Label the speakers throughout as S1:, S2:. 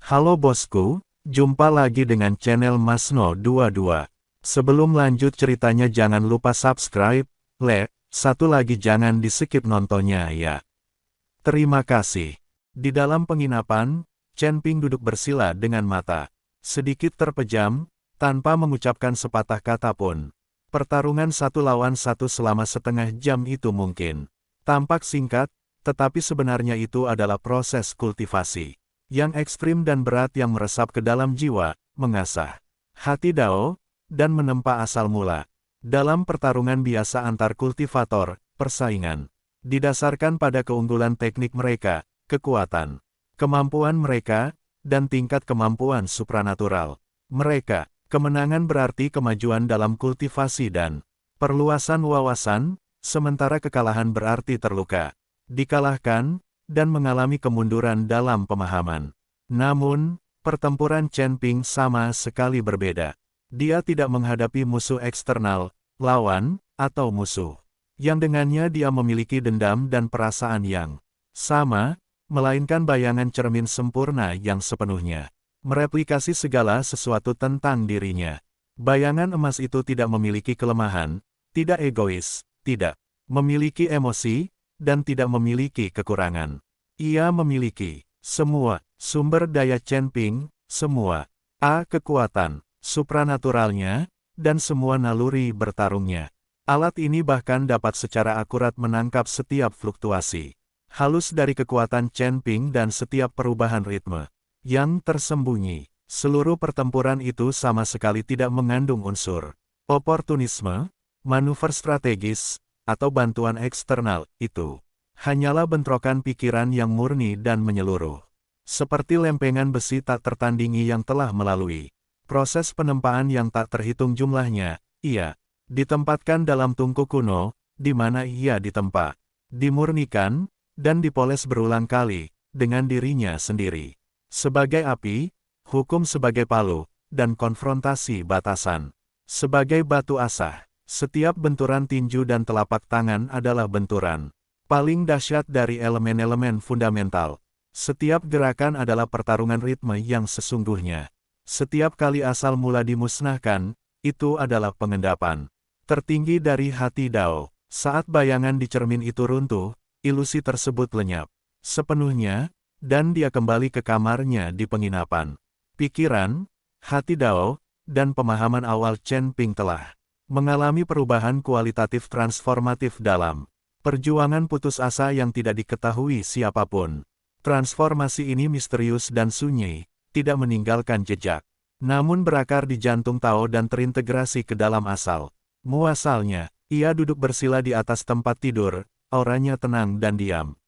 S1: Halo bosku, jumpa lagi dengan channel Masno22. Sebelum lanjut ceritanya jangan lupa subscribe, like, satu lagi jangan di skip nontonnya ya. Terima kasih. Di dalam penginapan, Chen Ping duduk bersila dengan mata sedikit terpejam, tanpa mengucapkan sepatah kata pun. Pertarungan satu lawan satu selama setengah jam itu mungkin tampak singkat, tetapi sebenarnya itu adalah proses kultivasi yang ekstrim dan berat yang meresap ke dalam jiwa, mengasah hati Dao, dan menempa asal mula. Dalam pertarungan biasa antar kultivator, persaingan didasarkan pada keunggulan teknik mereka, kekuatan, kemampuan mereka, dan tingkat kemampuan supranatural mereka. Kemenangan berarti kemajuan dalam kultivasi dan perluasan wawasan, sementara kekalahan berarti terluka, dikalahkan, dan mengalami kemunduran dalam pemahaman. Namun, pertempuran Chen Ping sama sekali berbeda. Dia tidak menghadapi musuh eksternal, lawan, atau musuh yang dengannya dia memiliki dendam dan perasaan yang sama, melainkan bayangan cermin sempurna yang sepenuhnya mereplikasi segala sesuatu tentang dirinya. Bayangan emas itu tidak memiliki kelemahan, tidak egois, tidak memiliki emosi, dan tidak memiliki kekurangan. Ia memiliki semua sumber daya Chen Ping, semua kekuatan supranaturalnya, dan semua naluri bertarungnya. Alat ini bahkan dapat secara akurat menangkap setiap fluktuasi halus dari kekuatan Chen Ping dan setiap perubahan ritme yang tersembunyi. Seluruh pertempuran itu sama sekali tidak mengandung unsur oportunisme, manuver strategis, atau bantuan eksternal. Itu hanyalah bentrokan pikiran yang murni dan menyeluruh. Seperti lempengan besi tak tertandingi yang telah melalui proses penempaan yang tak terhitung jumlahnya. Ia ditempatkan dalam tungku kuno, di mana ia ditempa, dimurnikan, dan dipoles berulang kali, dengan dirinya sendiri. Sebagai api, hukum sebagai palu, dan konfrontasi batasan sebagai batu asah. Setiap benturan tinju dan telapak tangan adalah benturan paling dahsyat dari elemen-elemen fundamental. Setiap gerakan adalah pertarungan ritme yang sesungguhnya. Setiap kali asal mula dimusnahkan, itu adalah pengendapan tertinggi dari hati Dao. Saat bayangan di cermin itu runtuh, ilusi tersebut lenyap sepenuhnya, dan dia kembali ke kamarnya di penginapan. Pikiran, hati Dao, dan pemahaman awal Chen Ping telah mengalami perubahan kualitatif transformatif dalam perjuangan putus asa yang tidak diketahui siapapun. Transformasi ini misterius dan sunyi, tidak meninggalkan jejak, namun berakar di jantung Tao dan terintegrasi ke dalam asal muasalnya. Ia duduk bersila di atas tempat tidur, auranya tenang dan diam,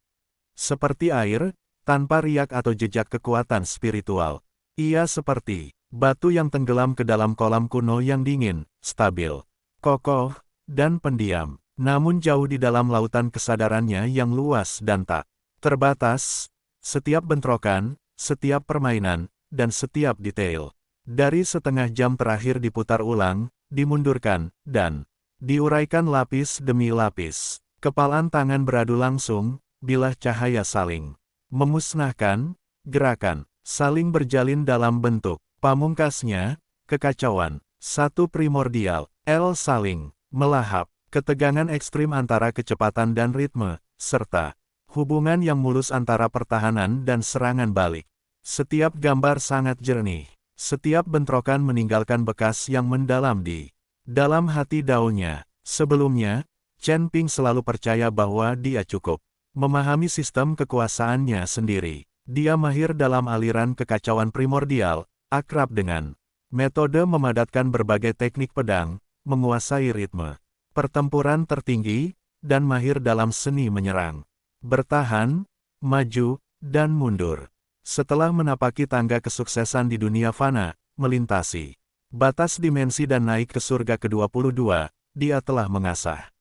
S1: seperti air, tanpa riak atau jejak kekuatan spiritual. Ia seperti batu yang tenggelam ke dalam kolam kuno yang dingin, stabil, kokoh, dan pendiam. Namun jauh di dalam lautan kesadarannya yang luas dan tak terbatas, setiap bentrokan, setiap permainan, dan setiap detail dari setengah jam terakhir diputar ulang, dimundurkan, dan diuraikan lapis demi lapis. Kepalan tangan beradu langsung, bilah cahaya saling memusnahkan, gerakan saling berjalin dalam bentuk pamungkasnya, kekacauan satu primordial, saling melahap, ketegangan ekstrim antara kecepatan dan ritme, serta hubungan yang mulus antara pertahanan dan serangan balik. Setiap gambar sangat jernih, setiap bentrokan meninggalkan bekas yang mendalam di dalam hati Dao-nya. Sebelumnya, Chen Ping selalu percaya bahwa dia cukup memahami sistem kekuasaannya sendiri. Dia mahir dalam aliran kekacauan primordial, akrab dengan metode memadatkan berbagai teknik pedang, menguasai ritme pertempuran tertinggi, dan mahir dalam seni menyerang, bertahan, maju, dan mundur. Setelah menapaki tangga kesuksesan di dunia fana, melintasi batas dimensi dan naik ke surga ke-22, dia telah mengasah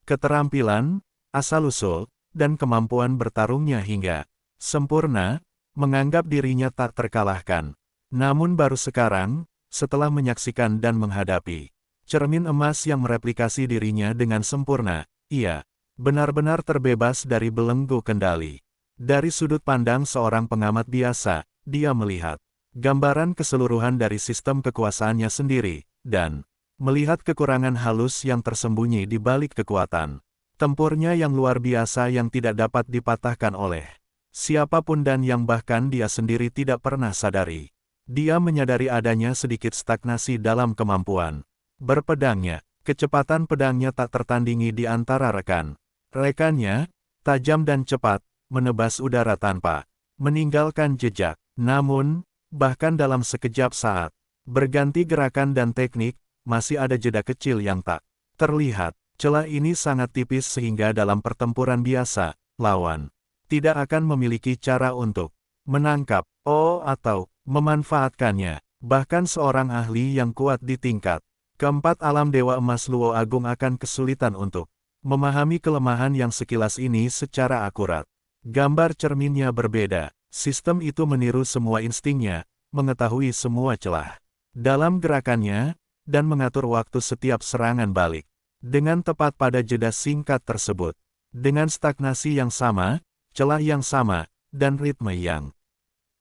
S1: keterampilan, asal-usul, dan kemampuan bertarungnya hingga sempurna, menganggap dirinya tak terkalahkan. Namun baru sekarang, setelah menyaksikan dan menghadapi cermin emas yang mereplikasi dirinya dengan sempurna, ia benar-benar terbebas dari belenggu kendali. Dari sudut pandang seorang pengamat biasa, dia melihat gambaran keseluruhan dari sistem kekuasaannya sendiri, dan melihat kekurangan halus yang tersembunyi di balik kekuatan tempurnya yang luar biasa yang tidak dapat dipatahkan oleh siapapun dan yang bahkan dia sendiri tidak pernah sadari. Dia menyadari adanya sedikit stagnasi dalam kemampuan berpedangnya. Kecepatan pedangnya tak tertandingi di antara rekannya, tajam dan cepat, menebas udara tanpa meninggalkan jejak. Namun, bahkan dalam sekejap saat berganti gerakan dan teknik, masih ada jeda kecil yang tak terlihat. Celah ini sangat tipis sehingga dalam pertempuran biasa, lawan tidak akan memiliki cara untuk menangkap atau memanfaatkannya. Bahkan seorang ahli yang kuat di tingkat keempat alam Dewa Emas Luo Agung akan kesulitan untuk memahami kelemahan yang sekilas ini secara akurat. Gambar cerminnya berbeda. Sistem itu meniru semua instingnya, mengetahui semua celah dalam gerakannya, dan mengatur waktu setiap serangan balik. Dengan tepat pada jeda singkat tersebut. Dengan stagnasi yang sama, celah yang sama, dan ritme yang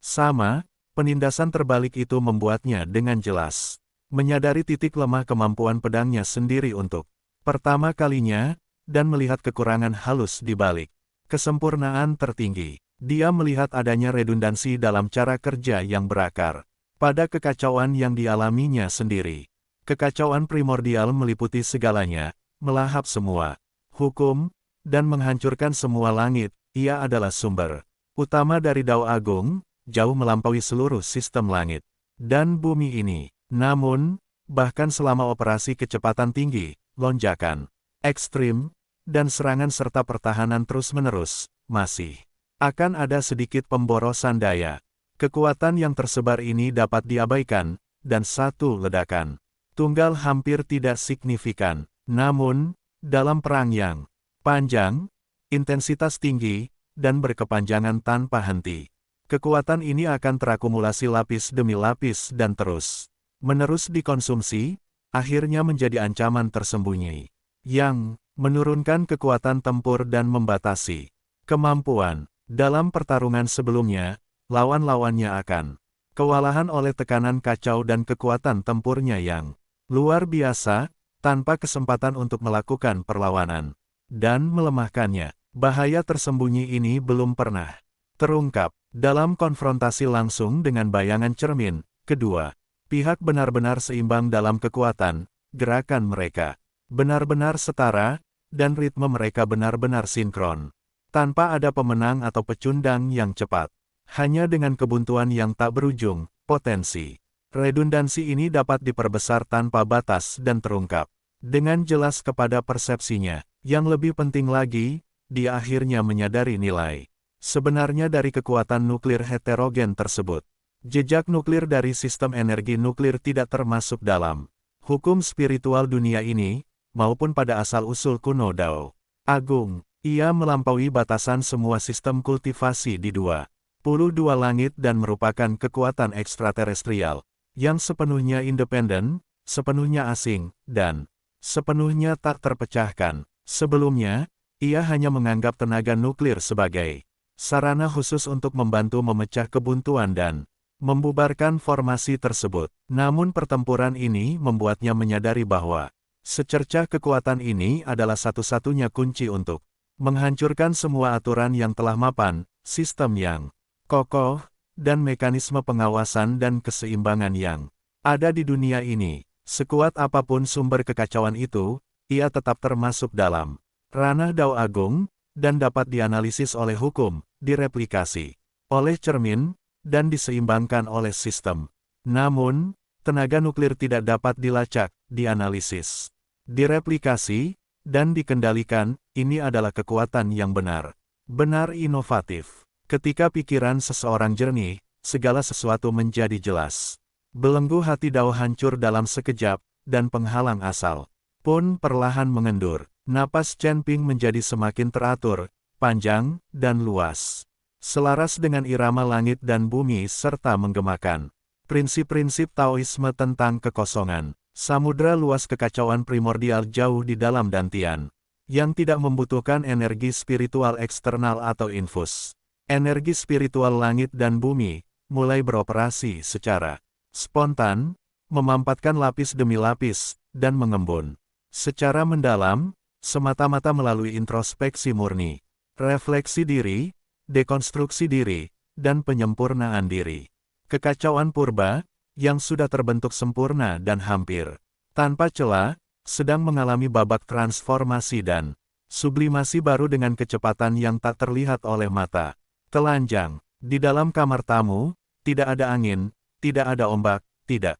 S1: sama, penindasan terbalik itu membuatnya dengan jelas menyadari titik lemah kemampuan pedangnya sendiri untuk pertama kalinya, dan melihat kekurangan halus di balik kesempurnaan tertinggi. Dia melihat adanya redundansi dalam cara kerja yang berakar pada kekacauan yang dialaminya sendiri. Kekacauan primordial meliputi segalanya, melahap semua hukum, dan menghancurkan semua langit. Ia adalah sumber utama dari Dao Agung, jauh melampaui seluruh sistem langit dan bumi ini. Namun, bahkan selama operasi kecepatan tinggi, lonjakan ekstrim, dan serangan serta pertahanan terus-menerus, masih akan ada sedikit pemborosan daya. Kekuatan yang tersebar ini dapat diabaikan, dan satu ledakan tunggal hampir tidak signifikan. Namun, dalam perang yang panjang, intensitas tinggi, dan berkepanjangan tanpa henti, kekuatan ini akan terakumulasi lapis demi lapis dan terus menerus dikonsumsi, akhirnya menjadi ancaman tersembunyi, yang menurunkan kekuatan tempur dan membatasi kemampuan. Dalam pertarungan sebelumnya, lawan-lawannya akan kewalahan oleh tekanan kacau dan kekuatan tempurnya yang luar biasa, tanpa kesempatan untuk melakukan perlawanan dan melemahkannya. Bahaya tersembunyi ini belum pernah terungkap. Dalam konfrontasi langsung dengan bayangan cermin, kedua pihak benar-benar seimbang dalam kekuatan, gerakan mereka benar-benar setara, dan ritme mereka benar-benar sinkron. Tanpa ada pemenang atau pecundang yang cepat. Hanya dengan kebuntuan yang tak berujung, potensi redundansi ini dapat diperbesar tanpa batas dan terungkap dengan jelas kepada persepsinya. Yang lebih penting lagi, dia akhirnya menyadari nilai sebenarnya dari kekuatan nuklir heterogen tersebut. Jejak nuklir dari sistem energi nuklir tidak termasuk dalam hukum spiritual dunia ini, maupun pada asal-usul kuno Dao Agung. Ia melampaui batasan semua sistem kultivasi di 22 langit dan merupakan kekuatan ekstraterestrial, yang sepenuhnya independen, sepenuhnya asing, dan sepenuhnya tak terpecahkan. Sebelumnya, ia hanya menganggap tenaga nuklir sebagai sarana khusus untuk membantu memecah kebuntuan dan membubarkan formasi tersebut. Namun pertempuran ini membuatnya menyadari bahwa secercah kekuatan ini adalah satu-satunya kunci untuk menghancurkan semua aturan yang telah mapan, sistem yang kokoh, dan mekanisme pengawasan dan keseimbangan yang ada di dunia ini. Sekuat apapun sumber kekacauan itu, ia tetap termasuk dalam ranah Dao Agung, dan dapat dianalisis oleh hukum, direplikasi oleh cermin, dan diseimbangkan oleh sistem. Namun, tenaga nuklir tidak dapat dilacak, dianalisis, direplikasi, dan dikendalikan. Ini adalah kekuatan yang benar-benar inovatif. Ketika pikiran seseorang jernih, segala sesuatu menjadi jelas. Belenggu hati Dao hancur dalam sekejap, dan penghalang asal pun perlahan mengendur. Napas Chen Ping menjadi semakin teratur, panjang, dan luas. Selaras dengan irama langit dan bumi serta menggemakan prinsip-prinsip Taoisme tentang kekosongan. Samudra luas kekacauan primordial jauh di dalam dantian, yang tidak membutuhkan energi spiritual eksternal atau infus. Energi spiritual langit dan bumi, mulai beroperasi secara spontan, memampatkan lapis demi lapis, dan mengembun. Secara mendalam, semata-mata melalui introspeksi murni, refleksi diri, dekonstruksi diri, dan penyempurnaan diri. Kekacauan purba, yang sudah terbentuk sempurna dan hampir tanpa celah, sedang mengalami babak transformasi dan sublimasi baru dengan kecepatan yang tak terlihat oleh mata telanjang. Di dalam kamar tamu, tidak ada angin, tidak ada ombak, tidak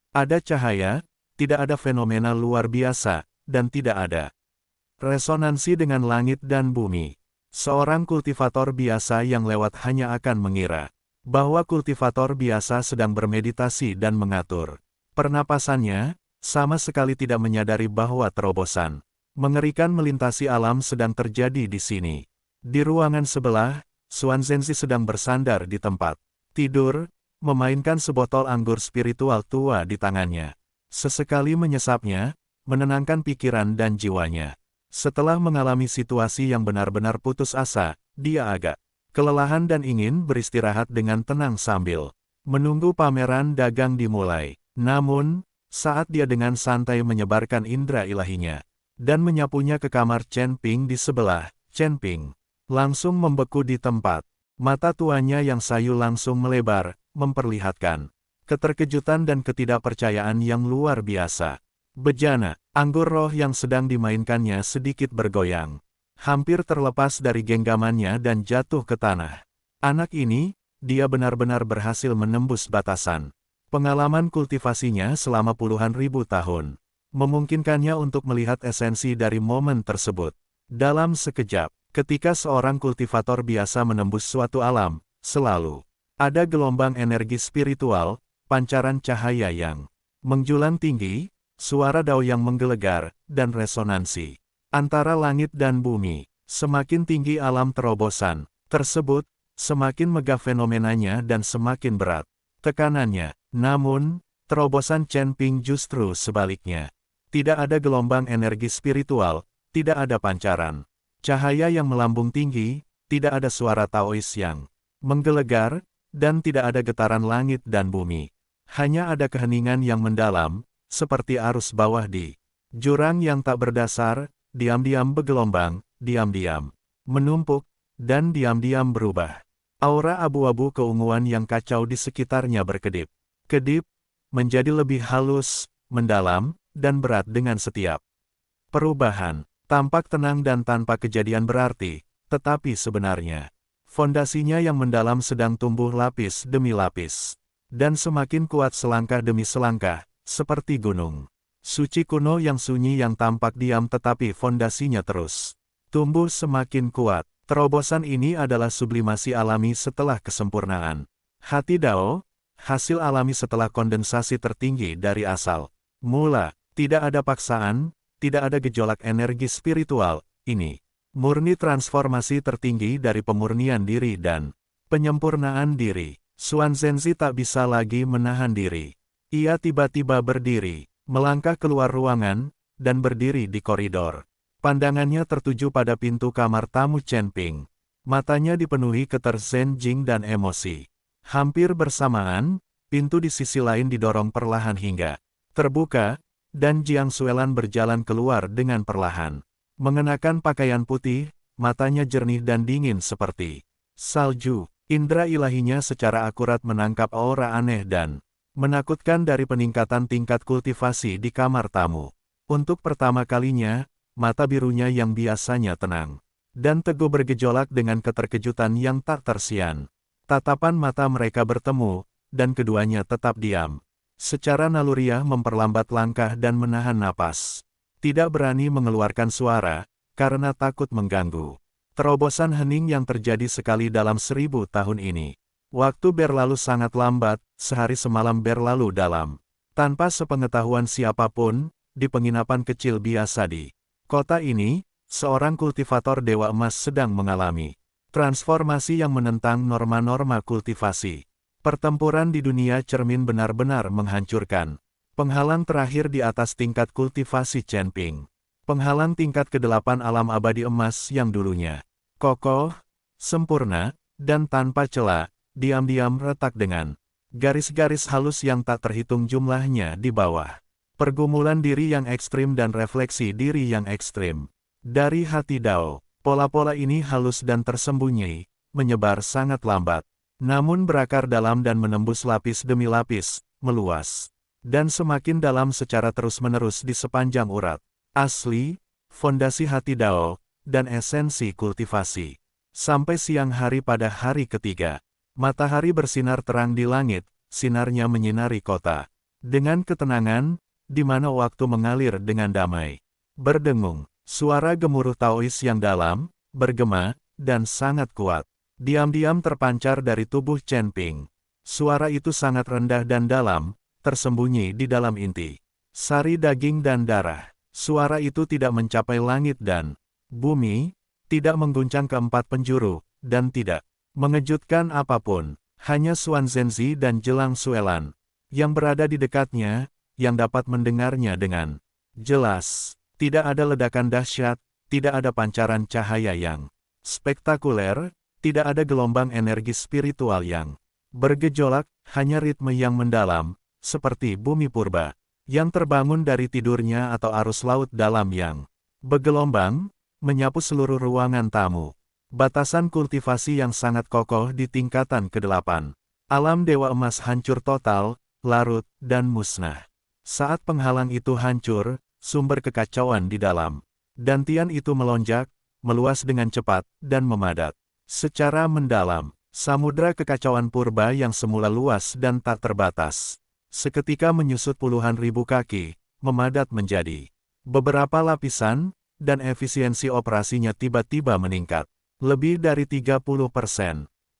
S1: ada cahaya, tidak ada fenomena luar biasa, dan tidak ada resonansi dengan langit dan bumi. Seorang kultivator biasa yang lewat hanya akan mengira bahwa kultivator biasa sedang bermeditasi dan mengatur pernapasannya, sama sekali tidak menyadari bahwa terobosan mengerikan melintasi alam sedang terjadi di sini. Di ruangan sebelah, Xuanzhenzi sedang bersandar di tempat tidur, memainkan sebotol anggur spiritual tua di tangannya. Sesekali menyesapnya, menenangkan pikiran dan jiwanya. Setelah mengalami situasi yang benar-benar putus asa, dia agak kelelahan dan ingin beristirahat dengan tenang sambil menunggu pameran dagang dimulai. Namun, saat dia dengan santai menyebarkan indera ilahinya dan menyapunya ke kamar Chen Ping di sebelah, Chen Ping langsung membeku di tempat. Mata tuanya yang sayu langsung melebar, memperlihatkan keterkejutan dan ketidakpercayaan yang luar biasa. Bejana, anggur roh yang sedang dimainkannya sedikit bergoyang, hampir terlepas dari genggamannya dan jatuh ke tanah. Anak ini, dia benar-benar berhasil menembus batasan pengalaman kultivasinya selama puluhan ribu tahun, memungkinkannya untuk melihat esensi dari momen tersebut. Dalam sekejap, ketika seorang kultivator biasa menembus suatu alam, selalu ada gelombang energi spiritual, pancaran cahaya yang menjulang tinggi, suara dao yang menggelegar, dan resonansi antara langit dan bumi. Semakin tinggi alam terobosan tersebut, semakin megah fenomenanya dan semakin berat tekanannya. Namun, terobosan Chen Ping justru sebaliknya. Tidak ada gelombang energi spiritual, tidak ada pancaran cahaya yang melambung tinggi, tidak ada suara Taois yang menggelegar, dan tidak ada getaran langit dan bumi. Hanya ada keheningan yang mendalam, seperti arus bawah di jurang yang tak berdasar, diam-diam bergelombang, diam-diam menumpuk, dan diam-diam berubah. Aura abu-abu keunguan yang kacau di sekitarnya berkedip-kedip, menjadi lebih halus, mendalam, dan berat dengan setiap perubahan. Tampak tenang dan tanpa kejadian berarti, tetapi sebenarnya fondasinya yang mendalam sedang tumbuh lapis demi lapis, dan semakin kuat selangkah demi selangkah, seperti gunung suci kuno yang sunyi yang tampak diam tetapi fondasinya terus tumbuh semakin kuat. Terobosan ini adalah sublimasi alami setelah kesempurnaan hati Dao, hasil alami setelah kondensasi tertinggi dari asal mula. Tidak ada paksaan, tidak ada gejolak energi spiritual. Ini murni transformasi tertinggi dari pemurnian diri dan penyempurnaan diri. Xuanzhenzi tak bisa lagi menahan diri. Ia tiba-tiba berdiri, melangkah keluar ruangan, dan berdiri di koridor. Pandangannya tertuju pada pintu kamar tamu Chen Ping. Matanya dipenuhi keterzenjing dan emosi. Hampir bersamaan, pintu di sisi lain didorong perlahan hingga terbuka, dan Jiang Xuelan berjalan keluar dengan perlahan. Mengenakan pakaian putih, matanya jernih dan dingin seperti salju. Indra ilahinya secara akurat menangkap aura aneh dan menakutkan dari peningkatan tingkat kultivasi di kamar tamu. Untuk pertama kalinya, mata birunya yang biasanya tenang dan teguh bergejolak dengan keterkejutan yang tak tersian. Tatapan mata mereka bertemu, dan keduanya tetap diam. Secara naluriah memperlambat langkah dan menahan napas. Tidak berani mengeluarkan suara, karena takut mengganggu terobosan hening yang terjadi sekali dalam 1000 tahun ini. Waktu berlalu sangat lambat, sehari semalam berlalu dalam tanpa sepengetahuan siapapun, di penginapan kecil biasa di kota ini, seorang kultivator Dewa Emas sedang mengalami transformasi yang menentang norma-norma kultivasi. Pertempuran di dunia cermin benar-benar menghancurkan penghalang terakhir di atas tingkat kultivasi Chen Ping. Penghalang tingkat ke-8 alam abadi emas yang dulunya kokoh, sempurna, dan tanpa celah, diam-diam retak dengan garis-garis halus yang tak terhitung jumlahnya di bawah. Pergumulan diri yang ekstrim dan refleksi diri yang ekstrim. Dari hati Dao, pola-pola ini halus dan tersembunyi, menyebar sangat lambat. Namun berakar dalam dan menembus lapis demi lapis, meluas. Dan semakin dalam secara terus-menerus di sepanjang urat. Asli, fondasi hati Dao, dan esensi kultivasi. Sampai siang hari pada hari ketiga. Matahari bersinar terang di langit, sinarnya menyinari kota. Dengan ketenangan, di mana waktu mengalir dengan damai. Berdengung, suara gemuruh Taois yang dalam, bergema, dan sangat kuat. Diam-diam terpancar dari tubuh Chen Ping. Suara itu sangat rendah dan dalam, tersembunyi di dalam inti. Sari daging dan darah. Suara itu tidak mencapai langit dan bumi, tidak mengguncang keempat penjuru, dan tidak mengejutkan apapun. Hanya Xuan Zhenzi dan Jelang Suelan, yang berada di dekatnya, yang dapat mendengarnya dengan jelas. Tidak ada ledakan dahsyat, tidak ada pancaran cahaya yang spektakuler, tidak ada gelombang energi spiritual yang bergejolak, hanya ritme yang mendalam, seperti bumi purba, yang terbangun dari tidurnya atau arus laut dalam yang bergelombang, menyapu seluruh ruangan tamu. Batasan kultivasi yang sangat kokoh di tingkatan ke-8. Alam Dewa Emas hancur total, larut, dan musnah. Saat penghalang itu hancur, sumber kekacauan di dalam dantian itu melonjak, meluas dengan cepat, dan memadat. Secara mendalam, samudra kekacauan purba yang semula luas dan tak terbatas, seketika menyusut puluhan ribu kaki, memadat menjadi beberapa lapisan, dan efisiensi operasinya tiba-tiba meningkat. Lebih dari 30%.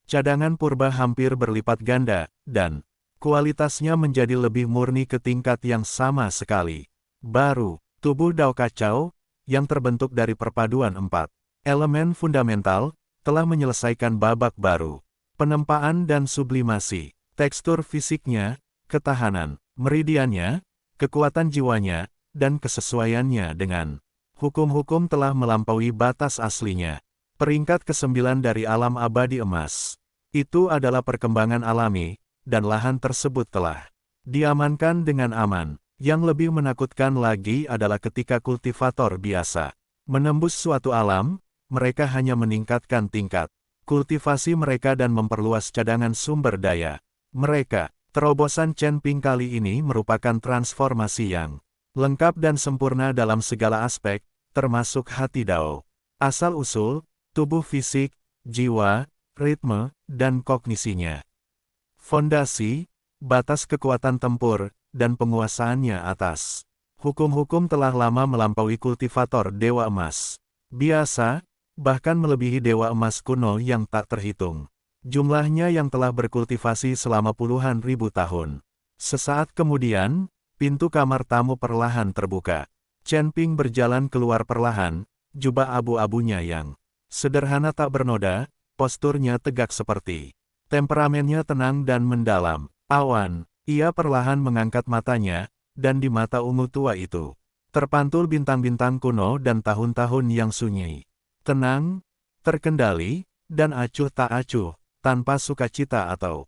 S1: Cadangan purba hampir berlipat ganda, dan kualitasnya menjadi lebih murni ke tingkat yang sama sekali. Baru, tubuh Dao Kacau, yang terbentuk dari perpaduan 4 elemen fundamental, telah menyelesaikan babak baru. Penempaan dan sublimasi, tekstur fisiknya, ketahanan, meridiannya, kekuatan jiwanya, dan kesesuaiannya dengan hukum-hukum telah melampaui batas aslinya. Peringkat ke-9 dari alam abadi emas. Itu adalah perkembangan alami, dan lahan tersebut telah diamankan dengan aman. Yang lebih menakutkan lagi adalah ketika kultivator biasa menembus suatu alam, mereka hanya meningkatkan tingkat kultivasi mereka dan memperluas cadangan sumber daya mereka. Terobosan Chen Ping kali ini merupakan transformasi yang lengkap dan sempurna dalam segala aspek, termasuk hati Dao. Asal-usul, tubuh fisik, jiwa, ritme, dan kognisinya. Fondasi, batas kekuatan tempur, dan penguasaannya atas hukum-hukum telah lama melampaui kultivator Dewa Emas. Biasa, bahkan melebihi Dewa Emas kuno yang tak terhitung. Jumlahnya yang telah berkultivasi selama puluhan ribu tahun. Sesaat kemudian, pintu kamar tamu perlahan terbuka. Chen Ping berjalan keluar perlahan, jubah abu-abunya yang sederhana tak bernoda, posturnya tegak seperti temperamennya tenang dan mendalam. Awan, ia perlahan mengangkat matanya, dan di mata ungu tua itu terpantul bintang-bintang kuno dan tahun-tahun yang sunyi. Tenang, terkendali, dan acuh tak acuh, tanpa sukacita atau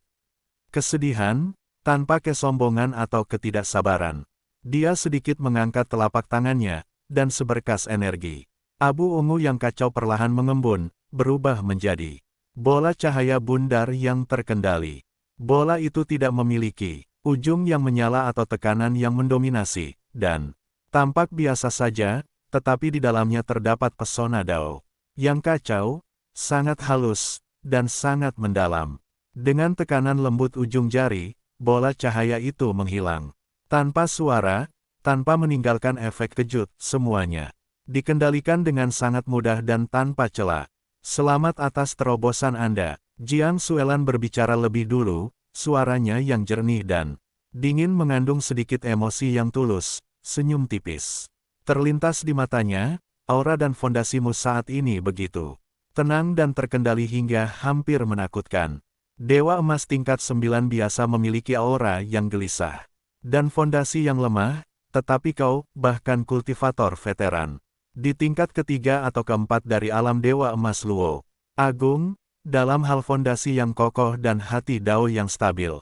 S1: kesedihan, tanpa kesombongan atau ketidaksabaran. Dia sedikit mengangkat telapak tangannya, dan seberkas energi abu ungu yang kacau perlahan mengembun, berubah menjadi bola cahaya bundar yang terkendali. Bola itu tidak memiliki ujung yang menyala atau tekanan yang mendominasi, dan tampak biasa saja, tetapi di dalamnya terdapat pesona Dao yang kacau, sangat halus, dan sangat mendalam. Dengan tekanan lembut ujung jari, bola cahaya itu menghilang. Tanpa suara, tanpa meninggalkan efek kejut, semuanya dikendalikan dengan sangat mudah dan tanpa celah. Selamat atas terobosan Anda. Jiang Suelan berbicara lebih dulu, suaranya yang jernih dan dingin mengandung sedikit emosi yang tulus, senyum tipis terlintas di matanya. Aura dan fondasimu saat ini begitu tenang dan terkendali hingga hampir menakutkan. Dewa Emas tingkat 9 biasa memiliki aura yang gelisah dan fondasi yang lemah, tetapi kau, bahkan kultivator veteran, di tingkat ketiga atau keempat dari alam Dewa Emas Luo, agung, dalam hal fondasi yang kokoh dan hati Dao yang stabil.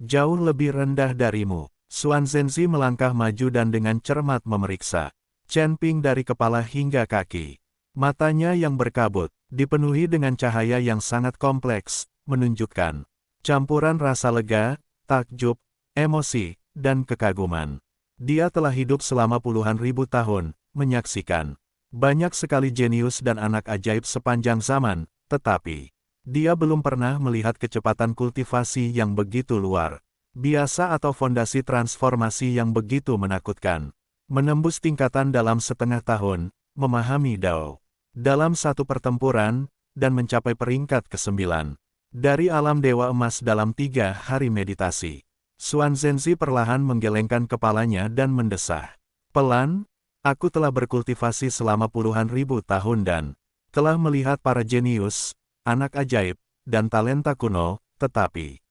S1: Jauh lebih rendah darimu. Xuan Zhenzi melangkah maju dan dengan cermat memeriksa Chen Ping dari kepala hingga kaki. Matanya yang berkabut, dipenuhi dengan cahaya yang sangat kompleks, menunjukkan campuran rasa lega, takjub, emosi, dan kekaguman. Dia telah hidup selama puluhan ribu tahun, menyaksikan banyak sekali jenius dan anak ajaib sepanjang zaman, tetapi dia belum pernah melihat kecepatan kultivasi yang begitu luar biasa atau fondasi transformasi yang begitu menakutkan. Menembus tingkatan dalam setengah tahun, memahami Dao dalam satu pertempuran, dan mencapai peringkat ke-9 dari alam Dewa Emas dalam 3 hari meditasi. Xuan Zhenzi perlahan menggelengkan kepalanya dan mendesah. Pelan, aku telah berkultivasi selama puluhan ribu tahun dan telah melihat para jenius, anak ajaib, dan talenta kuno, tetapi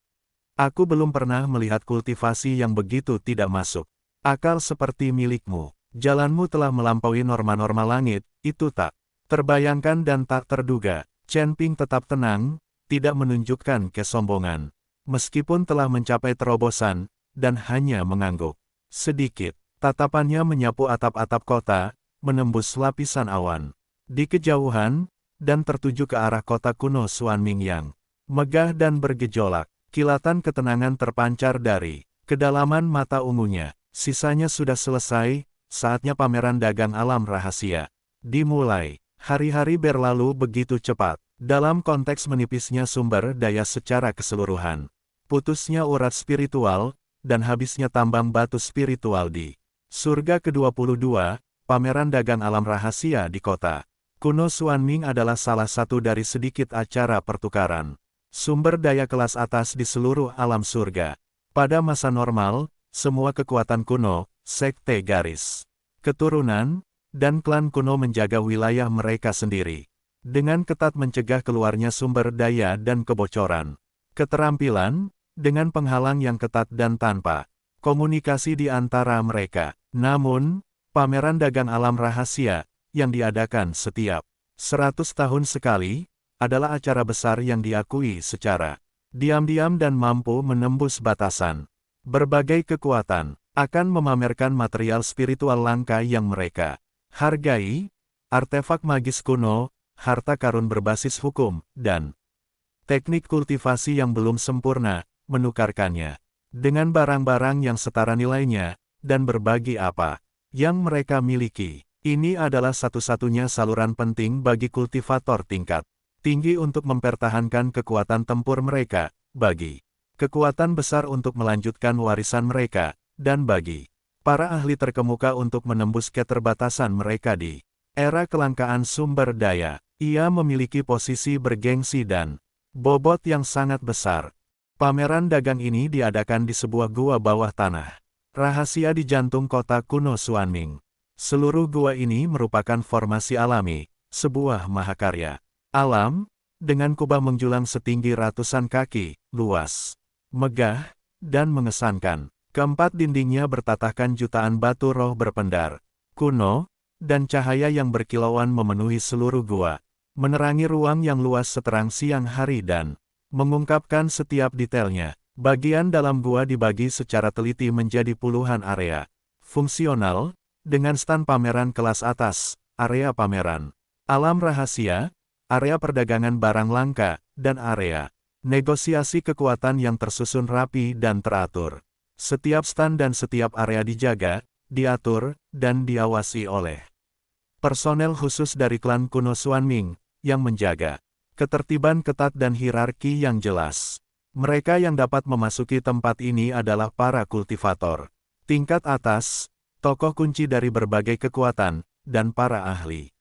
S1: aku belum pernah melihat kultivasi yang begitu tidak masuk akal seperti milikmu. Jalanmu telah melampaui norma-norma langit, itu tak terbayangkan dan tak terduga. Chen Ping tetap tenang, tidak menunjukkan kesombongan. Meskipun telah mencapai terobosan, dan hanya mengangguk sedikit, tatapannya menyapu atap-atap kota, menembus lapisan awan di kejauhan, dan tertuju ke arah kota kuno Xuanming yang megah dan bergejolak. Kilatan ketenangan terpancar dari kedalaman mata ungunya. Sisanya sudah selesai, saatnya pameran dagang alam rahasia dimulai. Hari-hari berlalu begitu cepat, dalam konteks menipisnya sumber daya secara keseluruhan. Putusnya urat spiritual, dan habisnya tambang batu spiritual di surga ke-22, pameran dagang alam rahasia di kota kuno Xuanming adalah salah satu dari sedikit acara pertukaran sumber daya kelas atas di seluruh alam surga. Pada masa normal, semua kekuatan kuno, sekte garis keturunan, dan klan kuno menjaga wilayah mereka sendiri, dengan ketat mencegah keluarnya sumber daya dan kebocoran keterampilan, dengan penghalang yang ketat dan tanpa komunikasi di antara mereka. Namun, pameran dagang alam rahasia, yang diadakan setiap 100 tahun sekali, adalah acara besar yang diakui secara diam-diam dan mampu menembus batasan. Berbagai kekuatan akan memamerkan material spiritual langka yang mereka hargai, artefak magis kuno, harta karun berbasis hukum, dan teknik kultivasi yang belum sempurna, menukarkannya dengan barang-barang yang setara nilainya, dan berbagi apa yang mereka miliki. Ini adalah satu-satunya saluran penting bagi kultivator tingkat tinggi untuk mempertahankan kekuatan tempur mereka, bagi kekuatan besar untuk melanjutkan warisan mereka, dan bagi para ahli terkemuka untuk menembus keterbatasan mereka di era kelangkaan sumber daya. Ia memiliki posisi bergengsi dan bobot yang sangat besar. Pameran dagang ini diadakan di sebuah gua bawah tanah rahasia di jantung kota kuno Xuanming. Seluruh gua ini merupakan formasi alami, sebuah mahakarya alam, dengan kubah menjulang setinggi ratusan kaki, luas, megah, dan mengesankan. Keempat dindingnya bertatahkan jutaan batu roh berpendar, kuno, dan cahaya yang berkilauan memenuhi seluruh gua, menerangi ruang yang luas seterang siang hari dan mengungkapkan setiap detailnya. Bagian dalam gua dibagi secara teliti menjadi puluhan area fungsional, dengan stand pameran kelas atas, area pameran alam rahasia, area perdagangan barang langka, dan area negosiasi kekuatan yang tersusun rapi dan teratur. Setiap stand dan setiap area dijaga, diatur, dan diawasi oleh personel khusus dari klan kuno Xuanming, yang menjaga ketertiban ketat dan hierarki yang jelas. Mereka yang dapat memasuki tempat ini adalah para kultivator tingkat atas, tokoh kunci dari berbagai kekuatan, dan para ahli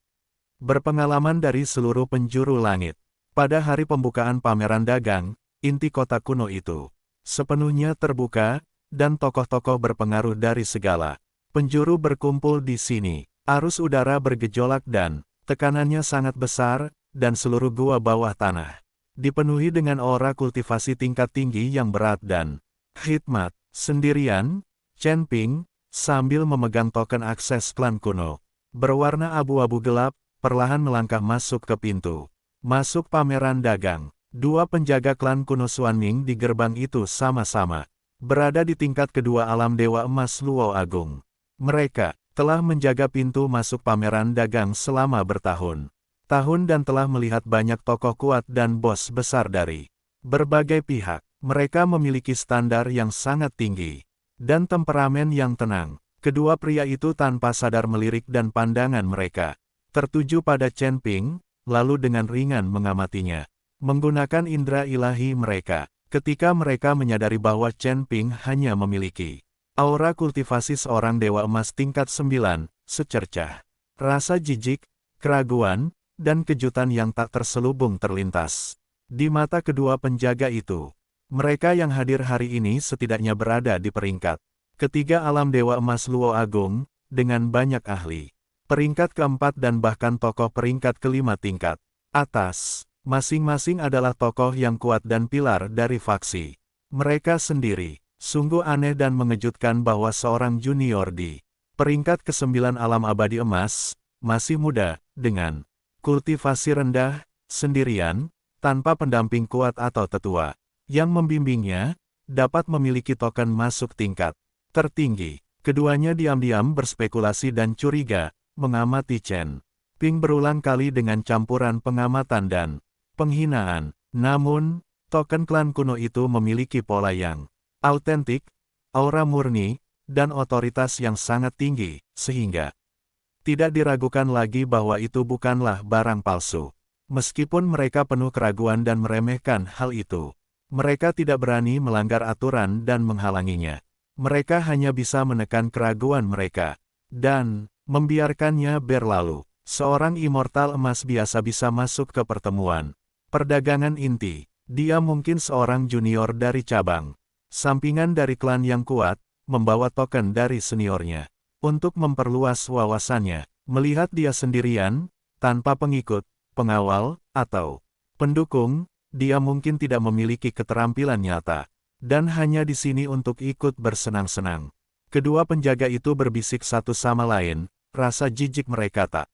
S1: berpengalaman dari seluruh penjuru langit. Pada hari pembukaan pameran dagang, inti kota kuno itu sepenuhnya terbuka, dan tokoh-tokoh berpengaruh dari segala penjuru berkumpul di sini. Arus udara bergejolak dan tekanannya sangat besar, dan seluruh gua bawah tanah dipenuhi dengan aura kultivasi tingkat tinggi yang berat dan khidmat. Sendirian, Chen Ping, sambil memegang token akses klan kuno berwarna abu-abu gelap, perlahan melangkah masuk ke pintu Masuk pameran dagang. Dua penjaga klan kuno Xuanming di gerbang itu sama-sama berada di tingkat kedua alam Dewa Emas Luo Agung. Mereka telah menjaga pintu masuk pameran dagang selama bertahun-tahun dan telah melihat banyak tokoh kuat dan bos besar dari berbagai pihak. Mereka memiliki standar yang sangat tinggi dan temperamen yang tenang. Kedua pria itu tanpa sadar melirik dan pandangan mereka tertuju pada Chen Ping, lalu dengan ringan mengamatinya. Menggunakan indera ilahi mereka, ketika mereka menyadari bahwa Chen Ping hanya memiliki aura kultivasi seorang dewa emas tingkat 9, secercah rasa jijik, keraguan, dan kejutan yang tak terselubung terlintas di mata kedua penjaga itu. Mereka yang hadir hari ini setidaknya berada di peringkat ketiga alam Dewa Emas Luo Agung, dengan banyak ahli peringkat keempat dan bahkan tokoh peringkat kelima tingkat atas. Masing-masing adalah tokoh yang kuat dan pilar dari faksi mereka sendiri. Sungguh aneh dan mengejutkan bahwa seorang junior di peringkat ke-9 alam abadi emas, masih muda, dengan kultivasi rendah, sendirian, tanpa pendamping kuat atau tetua yang membimbingnya, dapat memiliki token masuk tingkat tertinggi. Keduanya diam-diam berspekulasi dan curiga, mengamati Chen Ping berulang kali dengan campuran pengamatan dan penghinaan. Namun, token klan kuno itu memiliki pola yang autentik, aura murni, dan otoritas yang sangat tinggi, sehingga tidak diragukan lagi bahwa itu bukanlah barang palsu. Meskipun mereka penuh keraguan dan meremehkan hal itu, mereka tidak berani melanggar aturan dan menghalanginya. Mereka hanya bisa menekan keraguan mereka dan membiarkannya berlalu. Seorang immortal emas biasa bisa masuk ke pertemuan perdagangan inti. Dia mungkin seorang junior dari cabang sampingan dari klan yang kuat, membawa token dari seniornya untuk memperluas wawasannya. Melihat dia sendirian, tanpa pengikut, pengawal, atau pendukung, dia mungkin tidak memiliki keterampilan nyata, dan hanya di sini untuk ikut bersenang-senang. Kedua penjaga itu berbisik satu sama lain, rasa jijik mereka tak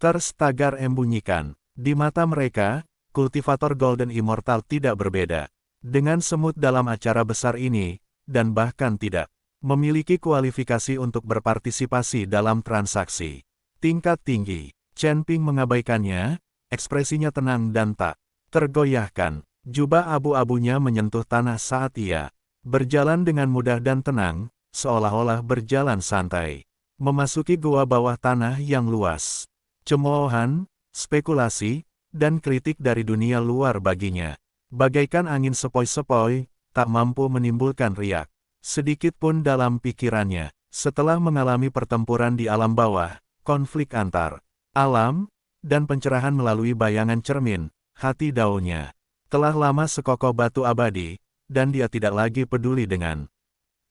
S1: terstagar embunyikan. Di mata mereka, kultivator Golden Immortal tidak berbeda dengan semut dalam acara besar ini, dan bahkan tidak memiliki kualifikasi untuk berpartisipasi dalam transaksi tingkat tinggi. Chen Ping mengabaikannya, ekspresinya tenang dan tak tergoyahkan. Jubah abu-abunya menyentuh tanah saat ia berjalan dengan mudah dan tenang, seolah-olah berjalan santai memasuki gua bawah tanah yang luas. Cemoohan, spekulasi, dan kritik dari dunia luar baginya bagaikan angin sepoi-sepoi, tak mampu menimbulkan riak sedikit pun dalam pikirannya. Setelah mengalami pertempuran di alam bawah, konflik antar alam, dan pencerahan melalui bayangan cermin, hati daunnya telah lama sekokoh batu abadi, dan dia tidak lagi peduli dengan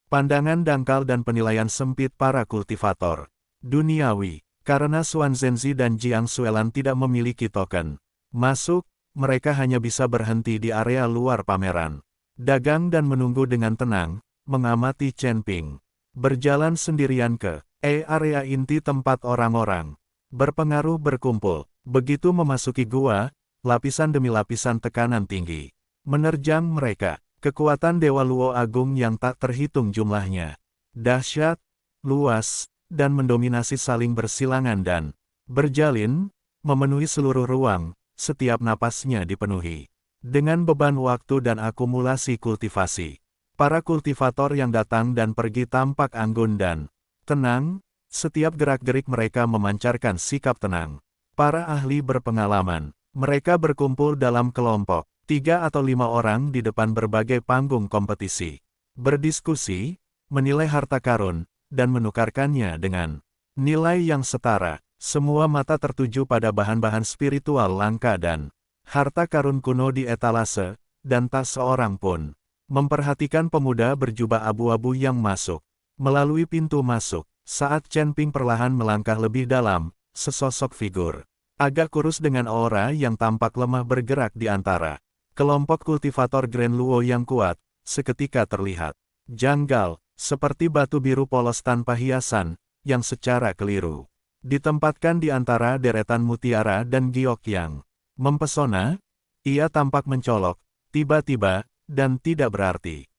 S1: pandangan dangkal dan penilaian sempit para kultivator duniawi. Karena Xuan Zhenzi dan Jiang Xuelan tidak memiliki token masuk, mereka hanya bisa berhenti di area luar pameran dagang dan menunggu dengan tenang, mengamati Chen Ping berjalan sendirian ke area inti tempat orang-orang berpengaruh berkumpul. Begitu memasuki gua, lapisan demi lapisan tekanan tinggi menerjang mereka. Kekuatan Dewa Luo Agung yang tak terhitung jumlahnya dahsyat, luas, dan mendominasi saling bersilangan dan berjalin, memenuhi seluruh ruang. Setiap napasnya dipenuhi dengan beban waktu dan akumulasi kultivasi. Para kultivator yang datang dan pergi tampak anggun dan tenang, setiap gerak-gerik mereka memancarkan sikap tenang. Para ahli berpengalaman, mereka berkumpul dalam kelompok, 3 atau 5 orang di depan berbagai panggung kompetisi. Berdiskusi, menilai harta karun, dan menukarkannya dengan nilai yang setara. Semua mata tertuju pada bahan-bahan spiritual langka dan harta karun kuno di etalase, dan tak seorang pun memperhatikan pemuda berjubah abu-abu yang masuk melalui pintu masuk. Saat Chen Ping perlahan melangkah lebih dalam, sesosok figur agak kurus dengan aura yang tampak lemah bergerak di antara kelompok kultivator Grand Luo yang kuat, seketika terlihat janggal, seperti batu biru polos tanpa hiasan, yang secara keliru ditempatkan di antara deretan mutiara dan giok yang Mempesona, ia tampak mencolok, tiba-tiba, dan tidak berarti.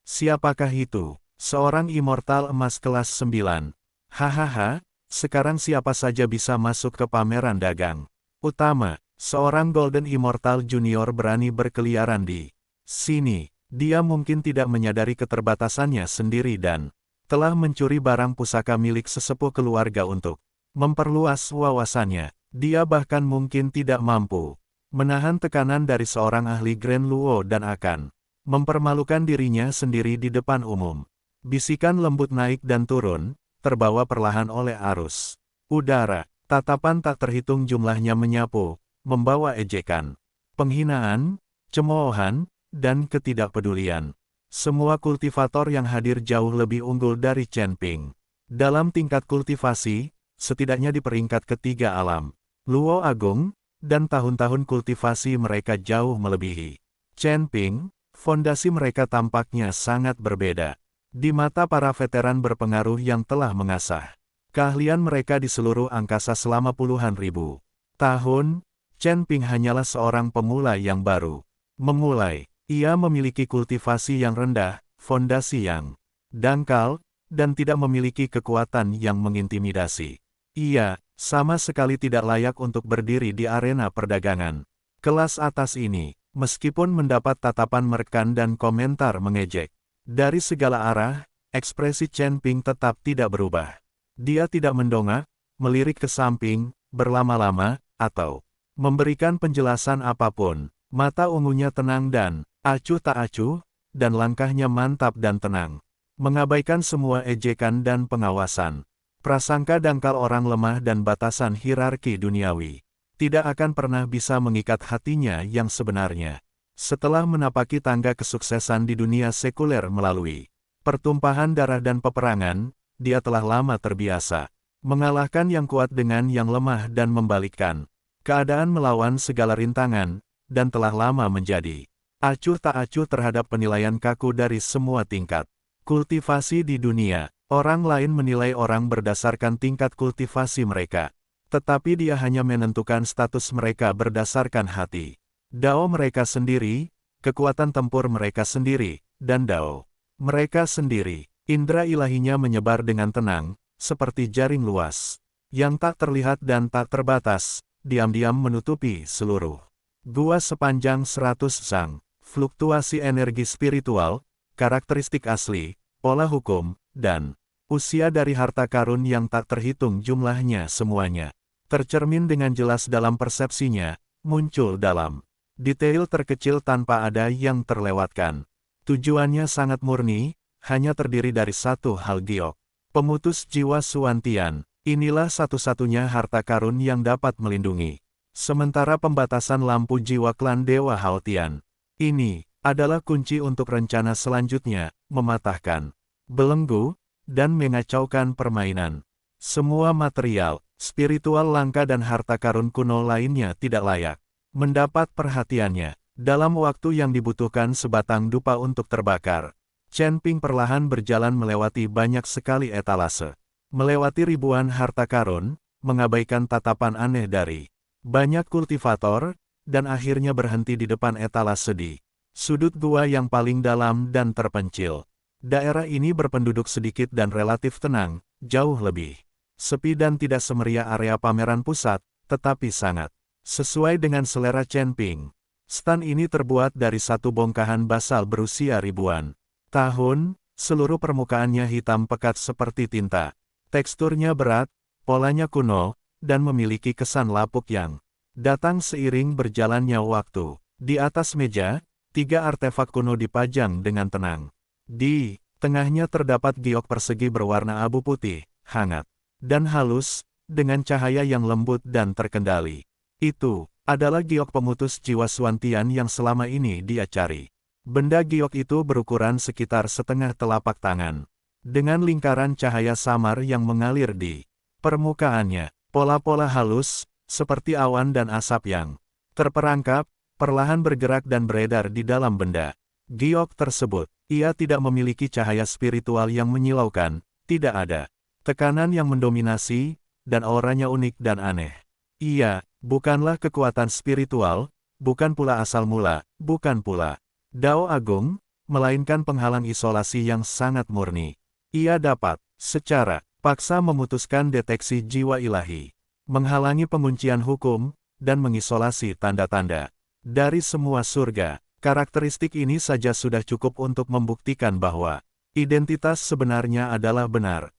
S1: Siapakah itu? Seorang immortal emas kelas 9. Hahaha, sekarang siapa saja bisa masuk ke pameran dagang utama. Seorang Golden Immortal Junior berani berkeliaran di sini. Dia mungkin tidak menyadari keterbatasannya sendiri dan telah mencuri barang pusaka milik sesepuh keluarga untuk memperluas wawasannya. Dia bahkan mungkin tidak mampu menahan tekanan dari seorang ahli Grand Luo dan akan mempermalukan dirinya sendiri di depan umum. Bisikan lembut naik dan turun, terbawa perlahan oleh arus udara. Tatapan tak terhitung jumlahnya menyapu, membawa ejekan, penghinaan, cemoohan, dan ketidakpedulian. Semua kultivator yang hadir jauh lebih unggul dari Chen Ping. Dalam tingkat kultivasi, setidaknya di peringkat ketiga alam, Luo Agung, dan tahun-tahun kultivasi mereka jauh melebihi Chen Ping. Fondasi mereka tampaknya sangat berbeda. Di mata para veteran berpengaruh yang telah mengasah keahlian mereka di seluruh angkasa selama puluhan ribu tahun, Chen Ping hanyalah seorang pemula yang baru memulai. Ia memiliki kultivasi yang rendah, fondasi yang dangkal, dan tidak memiliki kekuatan yang mengintimidasi. Ia sama sekali tidak layak untuk berdiri di arena perdagangan kelas atas ini, meskipun mendapat tatapan merekan dan komentar mengejek dari segala arah. Ekspresi Chen Ping tetap tidak berubah. Dia tidak mendongak, melirik ke samping, berlama-lama, atau memberikan penjelasan apapun. Mata ungunya tenang dan acuh tak acuh, dan langkahnya mantap dan tenang. Mengabaikan semua ejekan dan pengawasan. Prasangka dangkal orang lemah dan batasan hierarki duniawi tidak akan pernah bisa mengikat hatinya yang sebenarnya. Setelah menapaki tangga kesuksesan di dunia sekuler melalui pertumpahan darah dan peperangan, dia telah lama terbiasa mengalahkan yang kuat dengan yang lemah dan membalikkan keadaan melawan segala rintangan, dan telah lama menjadi acuh tak acuh terhadap penilaian kaku dari semua tingkat kultivasi di dunia. Orang lain menilai orang berdasarkan tingkat kultivasi mereka, tetapi dia hanya menentukan status mereka berdasarkan hati dao mereka sendiri, kekuatan tempur mereka sendiri, dan dao mereka sendiri. Indra ilahinya menyebar dengan tenang, seperti jaring luas, yang tak terlihat dan tak terbatas, diam-diam menutupi seluruh gua sepanjang 100 sang. Fluktuasi energi spiritual, karakteristik asli, pola hukum, dan usia dari harta karun yang tak terhitung jumlahnya semuanya tercermin dengan jelas dalam persepsinya, muncul dalam detail terkecil tanpa ada yang terlewatkan. Tujuannya sangat murni, hanya terdiri dari satu hal giok. Pemutus jiwa Suantian, inilah satu-satunya harta karun yang dapat melindungi. Sementara pembatasan lampu jiwa klan Dewa Haotian, ini adalah kunci untuk rencana selanjutnya, mematahkan belenggu, dan mengacaukan permainan. Semua material, spiritual langka dan harta karun kuno lainnya tidak layak mendapat perhatiannya. Dalam waktu yang dibutuhkan sebatang dupa untuk terbakar, Chen Ping perlahan berjalan melewati banyak sekali etalase. Melewati ribuan harta karun, mengabaikan tatapan aneh dari banyak kultivator, dan akhirnya berhenti di depan etalase di sudut gua yang paling dalam dan terpencil. Daerah ini berpenduduk sedikit dan relatif tenang, jauh lebih sepi dan tidak semeriah area pameran pusat, tetapi sangat sesuai dengan selera Chen Ping. Stan ini terbuat dari satu bongkahan basal berusia ribuan tahun, seluruh permukaannya hitam pekat seperti tinta. Teksturnya berat, polanya kuno, dan memiliki kesan lapuk yang datang seiring berjalannya waktu. Di atas meja, 3 artefak kuno dipajang dengan tenang. Di tengahnya terdapat giok persegi berwarna abu putih, hangat, dan halus, dengan cahaya yang lembut dan terkendali. Itu adalah giok pemutus jiwa Suantian yang selama ini dia cari. Benda giok itu berukuran sekitar setengah telapak tangan, dengan lingkaran cahaya samar yang mengalir di permukaannya. Pola-pola halus, seperti awan dan asap yang terperangkap, perlahan bergerak dan beredar di dalam benda giok tersebut. Ia tidak memiliki cahaya spiritual yang menyilaukan, tidak ada tekanan yang mendominasi, dan auranya unik dan aneh. Ia Bukanlah kekuatan spiritual, bukan pula asal mula, bukan pula Dao Agung, melainkan penghalang isolasi yang sangat murni. Ia dapat, secara paksa memutuskan deteksi jiwa ilahi, menghalangi penguncian hukum, dan mengisolasi tanda-tanda dari semua surga. Karakteristik ini saja sudah cukup untuk membuktikan bahwa identitas sebenarnya adalah benar.